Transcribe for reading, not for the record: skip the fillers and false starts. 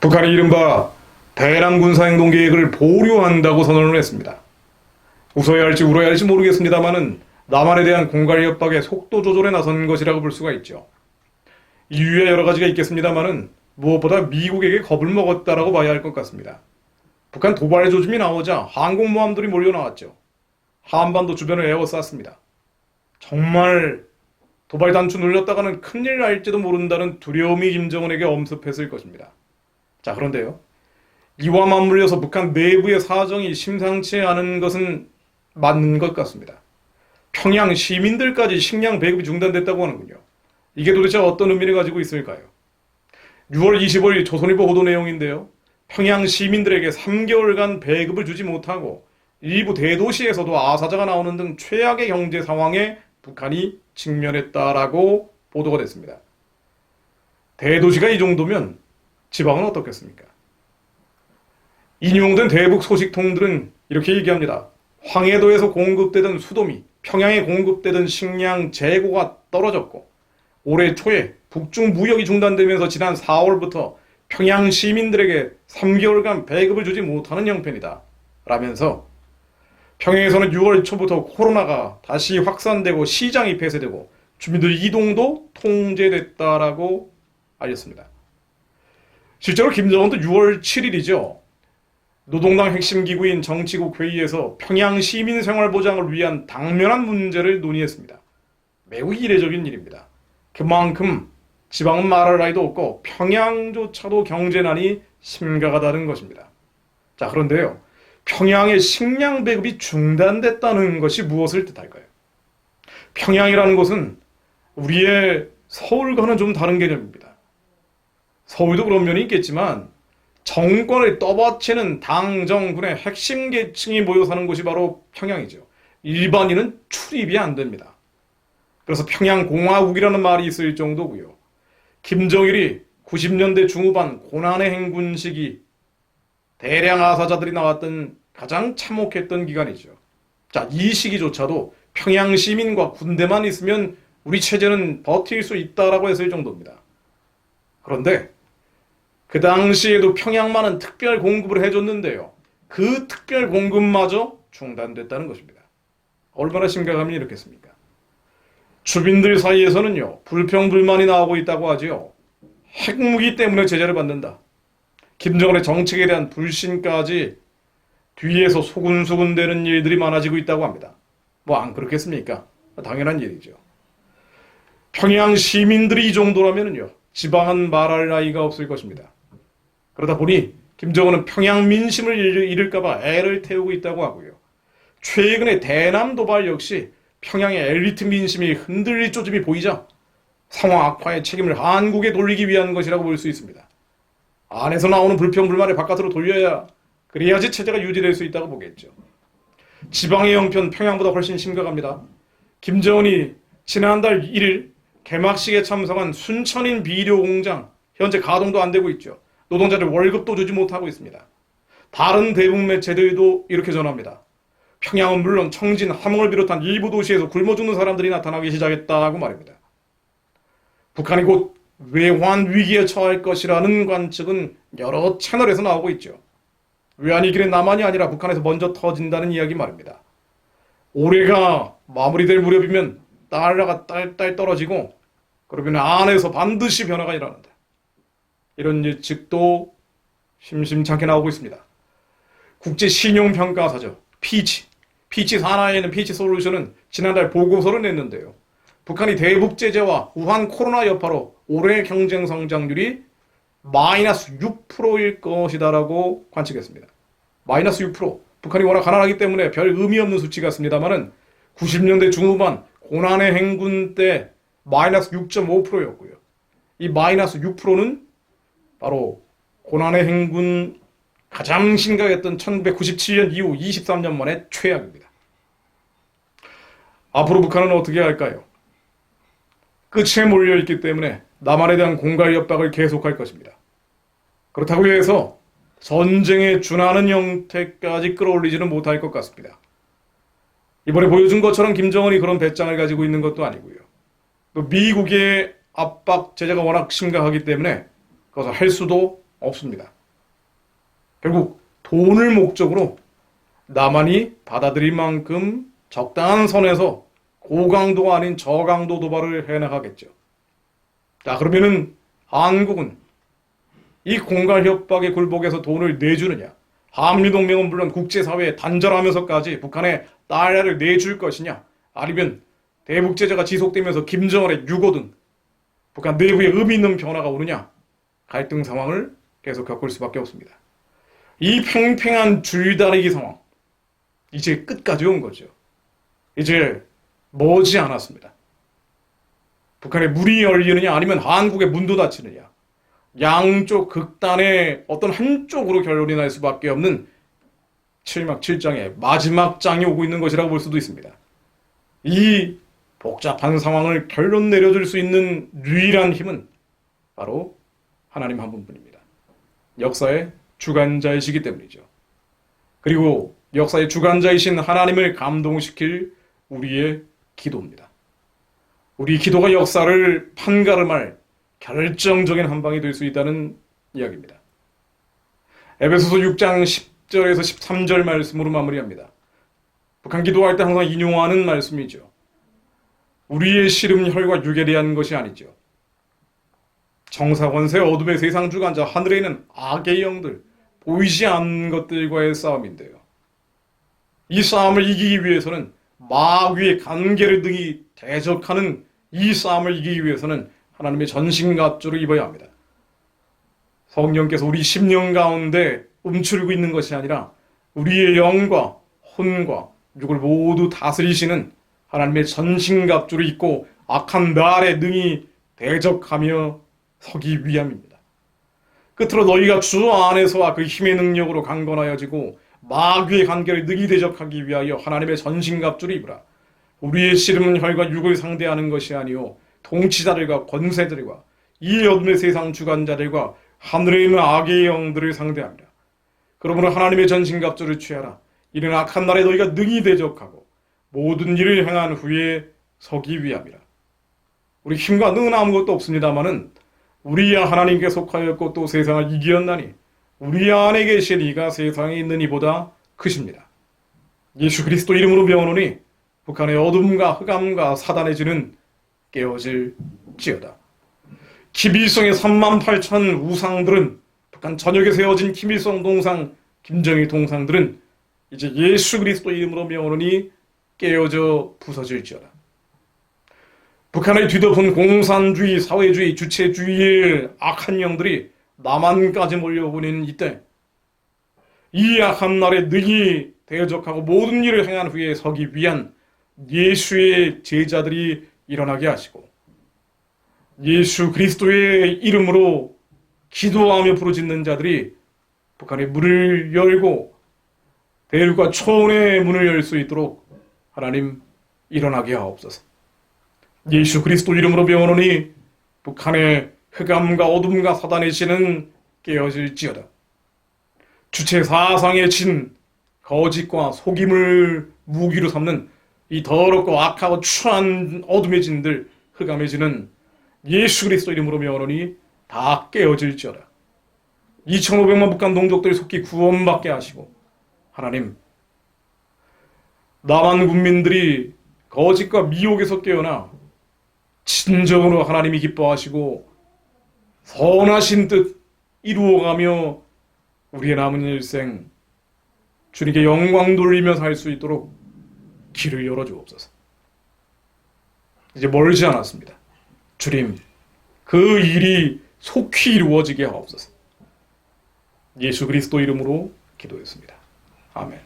북한이 이른바 대남 군사행동 계획을 보류한다고 선언을 했습니다. 웃어야 할지 울어야 할지 모르겠습니다만은 남한에 대한 공갈 협박의 속도 조절에 나선 것이라고 볼 수가 있죠. 이유야 여러 가지가 있겠습니다만은 무엇보다 미국에게 겁을 먹었다라고 봐야 할 것 같습니다. 북한 도발 조짐이 나오자 항공모함들이 몰려 나왔죠. 한반도 주변을 에워쌌습니다. 정말 도발 단추 눌렸다가는 큰일 날지도 모른다는 두려움이 김정은에게 엄습했을 것입니다. 자, 그런데요. 이와 맞물려서 북한 내부의 사정이 심상치 않은 것은 맞는 것 같습니다. 평양 시민들까지 식량 배급이 중단됐다고 하는군요. 이게 도대체 어떤 의미를 가지고 있을까요? 6월 25일 조선일보 보도 내용인데요. 평양 시민들에게 3개월간 배급을 주지 못하고 일부 대도시에서도 아사자가 나오는 등 최악의 경제 상황에 북한이 직면했다라고 보도가 됐습니다. 대도시가 이 정도면 지방은 어떻겠습니까? 인용된 대북 소식통들은 이렇게 얘기합니다. 황해도에서 공급되던 수도미, 평양에 공급되던 식량 재고가 떨어졌고 올해 초에 북중 무역이 중단되면서 지난 4월부터 평양 시민들에게 3개월간 배급을 주지 못하는 형편이다 라면서 평양에서는 6월 초부터 코로나가 다시 확산되고 시장이 폐쇄되고 주민들 이동도 통제됐다라고 알렸습니다. 실제로 김정은도 6월 7일이죠. 노동당 핵심 기구인 정치국 회의에서 평양 시민 생활 보장을 위한 당면한 문제를 논의했습니다. 매우 이례적인 일입니다. 그만큼 지방은 말할 나위도 없고 평양조차도 경제난이 심각하다는 것입니다. 자, 그런데요. 평양의 식량 배급이 중단됐다는 것이 무엇을 뜻할까요? 평양이라는 곳은 우리의 서울과는 좀 다른 개념입니다. 서울도 그런 면이 있겠지만 정권을 떠받치는 당, 정군의 핵심 계층이 모여 사는 곳이 바로 평양이죠. 일반인은 출입이 안 됩니다. 그래서 평양공화국이라는 말이 있을 정도고요. 김정일이 90년대 중후반 고난의 행군 시기 대량 아사자들이 나왔던 가장 참혹했던 기간이죠. 자, 이 시기조차도 평양 시민과 군대만 있으면 우리 체제는 버틸 수 있다라고 했을 정도입니다. 그런데 그 당시에도 평양만은 특별 공급을 해줬는데요. 그 특별 공급마저 중단됐다는 것입니다. 얼마나 심각하면 이렇겠습니까? 주민들 사이에서는요. 불평불만이 나오고 있다고 하지요. 핵무기 때문에 제재를 받는다. 김정은의 정책에 대한 불신까지 뒤에서 소근소근 되는 일들이 많아지고 있다고 합니다. 뭐 안 그렇겠습니까? 당연한 일이죠. 평양 시민들이 이 정도라면요. 지방은 말할 나위가 없을 것입니다. 그러다 보니 김정은은 평양 민심을 잃을까봐 애를 태우고 있다고 하고요. 최근에 대남 도발 역시 평양의 엘리트 민심이 흔들릴 조짐이 보이자 상황 악화의 책임을 한국에 돌리기 위한 것이라고 볼 수 있습니다. 안에서 나오는 불평불만을 바깥으로 돌려야 그래야지 체제가 유지될 수 있다고 보겠죠. 지방의 형편 평양보다 훨씬 심각합니다. 김정은이 지난달 1일 개막식에 참석한 순천인 비료 공장 현재 가동도 안 되고 있죠. 노동자들 월급도 주지 못하고 있습니다. 다른 대북 매체들도 이렇게 전합니다. 평양은 물론 청진, 함흥을 비롯한 일부 도시에서 굶어 죽는 사람들이 나타나기 시작했다고 말입니다. 북한이 곧 외환 위기에 처할 것이라는 관측은 여러 채널에서 나오고 있죠. 외환 위기는 남한이 아니라 북한에서 먼저 터진다는 이야기 말입니다. 올해가 마무리될 무렵이면 달러가 딸딸 떨어지고 그러면 안에서 반드시 변화가 일어난다. 이런 예측도 심심찮게 나오고 있습니다. 국제신용평가사죠. 피치 산하에는 피치솔루션은 지난달 보고서를 냈는데요. 북한이 대북 제재와 우한 코로나 여파로 올해 경쟁 성장률이 마이너스 6%일 것이다라고 관측했습니다. 마이너스 6%. 북한이 워낙 가난하기 때문에 별 의미 없는 수치 같습니다만은 90년대 중후반 고난의 행군 때 마이너스 6.5%였고요. 이 마이너스 6%는 바로 고난의 행군 가장 심각했던 1997년 이후 23년 만에 최악입니다. 앞으로 북한은 어떻게 할까요? 끝에 몰려있기 때문에 남한에 대한 공갈 협박을 계속할 것입니다. 그렇다고 해서 전쟁에 준하는 형태까지 끌어올리지는 못할 것 같습니다. 이번에 보여준 것처럼 김정은이 그런 배짱을 가지고 있는 것도 아니고요. 또 미국의 압박 제재가 워낙 심각하기 때문에 그것을 할 수도 없습니다. 결국 돈을 목적으로 나만이 받아들일 만큼 적당한 선에서 고강도가 아닌 저강도 도발을 해나가겠죠. 자, 그러면은 한국은 이 공갈 협박의 굴복에서 돈을 내주느냐? 한미동맹은 물론 국제사회에 단절하면서까지 북한에 달러를 내줄 것이냐? 아니면 대북제재가 지속되면서 김정은의 유고 등 북한 내부에 의미 있는 변화가 오느냐? 갈등 상황을 계속 겪을 수밖에 없습니다. 이 팽팽한 줄다리기 상황, 이제 끝까지 온 거죠. 이제 머지 않았습니다. 북한에 문이 열리느냐 아니면 한국에 문도 닫히느냐, 양쪽 극단의 어떤 한쪽으로 결론이 날 수밖에 없는 7막 7장의 마지막 장이 오고 있는 것이라고 볼 수도 있습니다. 이 복잡한 상황을 결론 내려줄 수 있는 유일한 힘은 바로 하나님 한 분뿐입니다. 역사의 주관자이시기 때문이죠. 그리고 역사의 주관자이신 하나님을 감동시킬 우리의 기도입니다. 우리 기도가 역사를 판가름할 결정적인 한 방이 될 수 있다는 이야기입니다. 에베소서 6장 10절에서 13절 말씀으로 마무리합니다. 북한 기도할 때 항상 인용하는 말씀이죠. 우리의 씨름 혈과 육에 대한 것이 아니죠. 정사권세 어둠의 세상 주관자 하늘에 있는 악의 영들, 보이지 않는 것들과의 싸움인데요. 이 싸움을 이기기 위해서는 마귀의 관계를 등이 대적하는 이 싸움을 이기기 위해서는 하나님의 전신갑주를 입어야 합니다. 성령께서 우리 심령 가운데 움츠리고 있는 것이 아니라 우리의 영과 혼과 육을 모두 다스리시는 하나님의 전신갑주를 입고 악한 날에 능히 대적하며 서기 위함입니다. 끝으로 너희가 주 안에서와 그 힘의 능력으로 강건하여지고 마귀의 관계를 능히 대적하기 위하여 하나님의 전신갑주를 입으라. 우리의 씨름은 혈과 육을 상대하는 것이 아니요 통치자들과 권세들과 이 어둠의 세상 주관자들과 하늘에 있는 악의 영들을 상대하리라. 그러므로 하나님의 전신갑주를 취하라. 이는 악한 날에 너희가 능히 대적하고 모든 일을 행한 후에 서기 위함이라. 우리 힘과 능은 아무것도 없습니다마는 우리 하나님께 속하였고 또 세상을 이기었나니 우리 안에 계신 이가 세상에 있는 이보다 크십니다. 예수 그리스도 이름으로 명하노니 북한의 어둠과 흑암과 사단의 지는 깨어질지어다. 김일성의 38,000 우상들은, 북한 전역에 세워진 김일성 동상, 김정일 동상들은 이제 예수 그리스도 이름으로 명하노니 깨어져 부서질지어다. 북한을 뒤덮은 공산주의, 사회주의, 주체주의의 악한 영들이 남한까지 몰려오는 이때 이 악한 날에 능히 대적하고 모든 일을 행한 후에 서기 위한 예수의 제자들이 일어나게 하시고 예수 그리스도의 이름으로 기도하며 부르짖는 자들이 북한의 문을 열고 대륙과 초원의 문을 열 수 있도록 하나님 일어나게 하옵소서. 예수 그리스도 이름으로 명하노니 북한의 흑암과 어둠과 사단의 신은 깨어질지어다. 주체 사상의 진, 거짓과 속임을 무기로 삼는 이 더럽고 악하고 추한 어둠의 진들, 흑암의 진은 예수 그리스도 이름으로 명하노니 다 깨어질지어다. 2,500만 북한 동족들 속히 구원받게 하시고 하나님, 남한 국민들이 거짓과 미혹에서 깨어나 진정으로 하나님이 기뻐하시고 선하신 뜻 이루어가며 우리의 남은 일생 주님께 영광 돌리며 살 수 있도록 길을 열어주옵소서. 이제 멀지 않았습니다. 주님, 그 일이 속히 이루어지게 하옵소서. 예수 그리스도 이름으로 기도했습니다. 아멘.